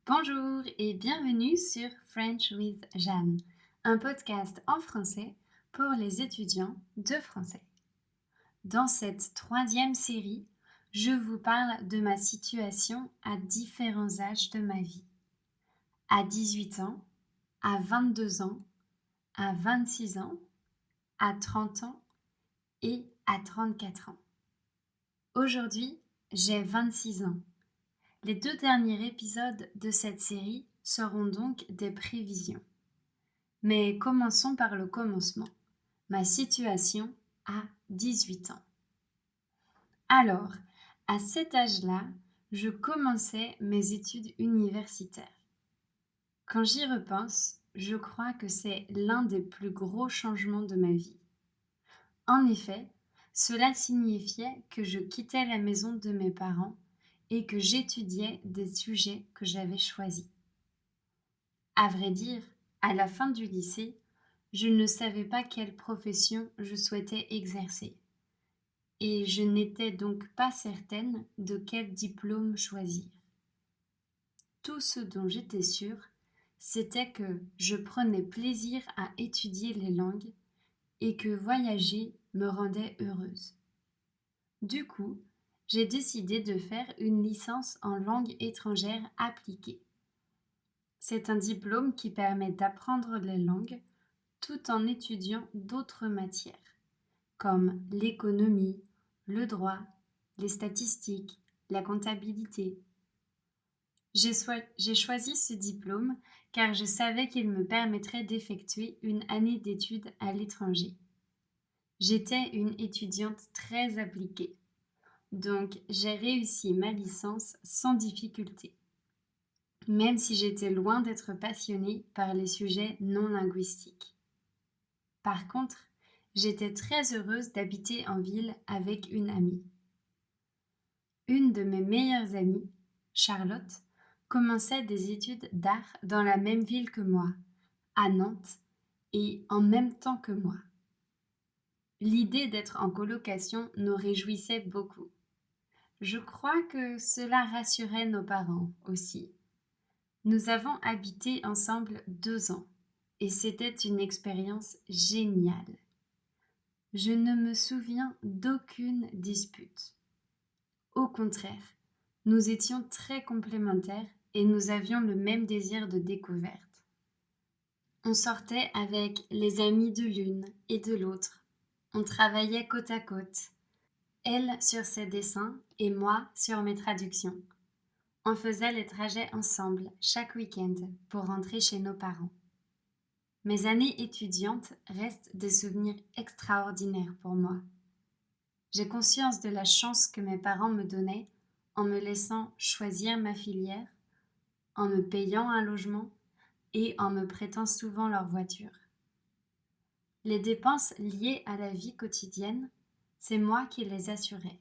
Bonjour et bienvenue sur French with Jeanne, un podcast en français pour les étudiants de français. Dans cette troisième série, je vous parle de ma situation à différents âges de ma vie. À 18 ans, à 22 ans, à 26 ans, à 30 ans et à 34 ans. Aujourd'hui, j'ai 26 ans. Les 2 derniers épisodes de cette série seront donc des prévisions. Mais commençons par le commencement, ma situation à 18 ans. Alors, à cet âge-là, je commençais mes études universitaires. Quand j'y repense, je crois que c'est l'un des plus gros changements de ma vie. En effet, cela signifiait que je quittais la maison de mes parents et que j'étudiais des sujets que j'avais choisis. À vrai dire, à la fin du lycée, je ne savais pas quelle profession je souhaitais exercer, et je n'étais donc pas certaine de quel diplôme choisir. Tout ce dont j'étais sûre, c'était que je prenais plaisir à étudier les langues et que voyager me rendait heureuse. Du coup, j'ai décidé de faire une licence en langue étrangère appliquée. C'est un diplôme qui permet d'apprendre les langues tout en étudiant d'autres matières, comme l'économie, le droit, les statistiques, la comptabilité. J'ai choisi ce diplôme car je savais qu'il me permettrait d'effectuer une année d'études à l'étranger. J'étais une étudiante très appliquée, donc j'ai réussi ma licence sans difficulté, même si j'étais loin d'être passionnée par les sujets non linguistiques. Par contre, j'étais très heureuse d'habiter en ville avec une amie. Une de mes meilleures amies, Charlotte, commençait des études d'art dans la même ville que moi, à Nantes, et en même temps que moi. L'idée d'être en colocation nous réjouissait beaucoup. Je crois que cela rassurait nos parents aussi. Nous avons habité ensemble 2 ans, et c'était une expérience géniale. Je ne me souviens d'aucune dispute. Au contraire, nous étions très complémentaires et nous avions le même désir de découverte. On sortait avec les amis de l'une et de l'autre. On travaillait côte à côte, elle sur ses dessins et moi sur mes traductions. On faisait les trajets ensemble chaque week-end pour rentrer chez nos parents. Mes années étudiantes restent des souvenirs extraordinaires pour moi. J'ai conscience de la chance que mes parents me donnaient en me laissant choisir ma filière, en me payant un logement et en me prêtant souvent leur voiture. Les dépenses liées à la vie quotidienne, c'est moi qui les assurais.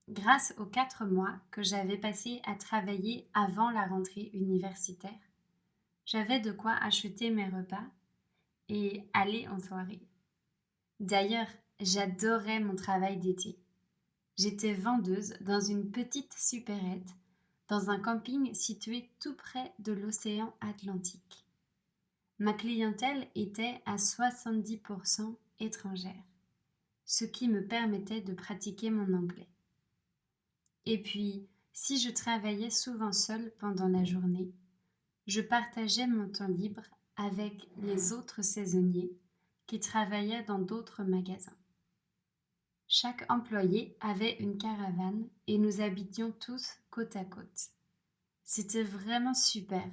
Grâce aux 4 mois que j'avais passés à travailler avant la rentrée universitaire, j'avais de quoi acheter mes repas et aller en soirée. D'ailleurs, j'adorais mon travail d'été. J'étais vendeuse dans une petite supérette, dans un camping situé tout près de l'océan Atlantique. Ma clientèle était à 70% étrangère, ce qui me permettait de pratiquer mon anglais. Et puis, si je travaillais souvent seule pendant la journée, je partageais mon temps libre avec les autres saisonniers qui travaillaient dans d'autres magasins. Chaque employé avait une caravane et nous habitions tous côte à côte. C'était vraiment super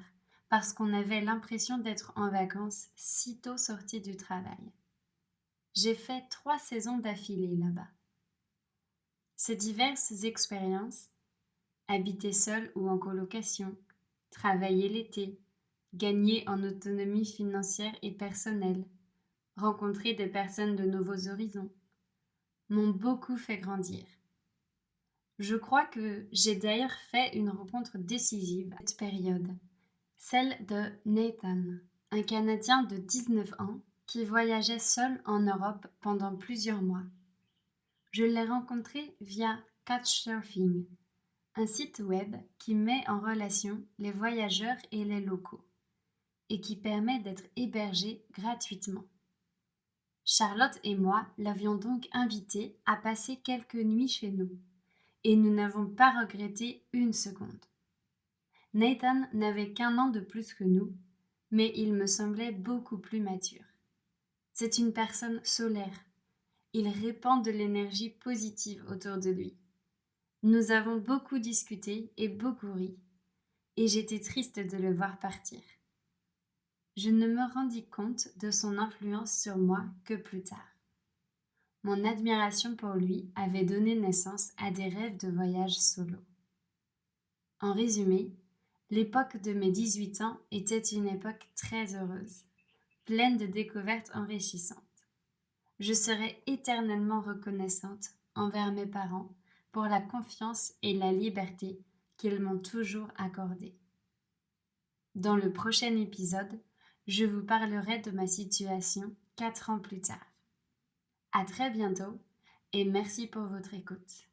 parce qu'on avait l'impression d'être en vacances sitôt sortis du travail. J'ai fait 3 saisons d'affilée là-bas. Ces diverses expériences, habiter seul ou en colocation, travailler l'été, gagner en autonomie financière et personnelle, rencontrer des personnes de nouveaux horizons, m'ont beaucoup fait grandir. Je crois que j'ai d'ailleurs fait une rencontre décisive à cette période, celle de Nathan, un Canadien de 19 ans qui voyageait seul en Europe pendant plusieurs mois. Je l'ai rencontré via Couchsurfing, un site web qui met en relation les voyageurs et les locaux et qui permet d'être hébergé gratuitement. Charlotte et moi l'avions donc invité à passer quelques nuits chez nous et nous n'avons pas regretté une seconde. Nathan n'avait qu'1 an de plus que nous, mais il me semblait beaucoup plus mature. C'est une personne solaire. Il répand de l'énergie positive autour de lui. Nous avons beaucoup discuté et beaucoup ri, et j'étais triste de le voir partir. Je ne me rendis compte de son influence sur moi que plus tard. Mon admiration pour lui avait donné naissance à des rêves de voyage solo. En résumé, l'époque de mes 18 ans était une époque très heureuse, pleine de découvertes enrichissantes. Je serai éternellement reconnaissante envers mes parents pour la confiance et la liberté qu'ils m'ont toujours accordée. Dans le prochain épisode, je vous parlerai de ma situation 4 ans plus tard. À très bientôt et merci pour votre écoute.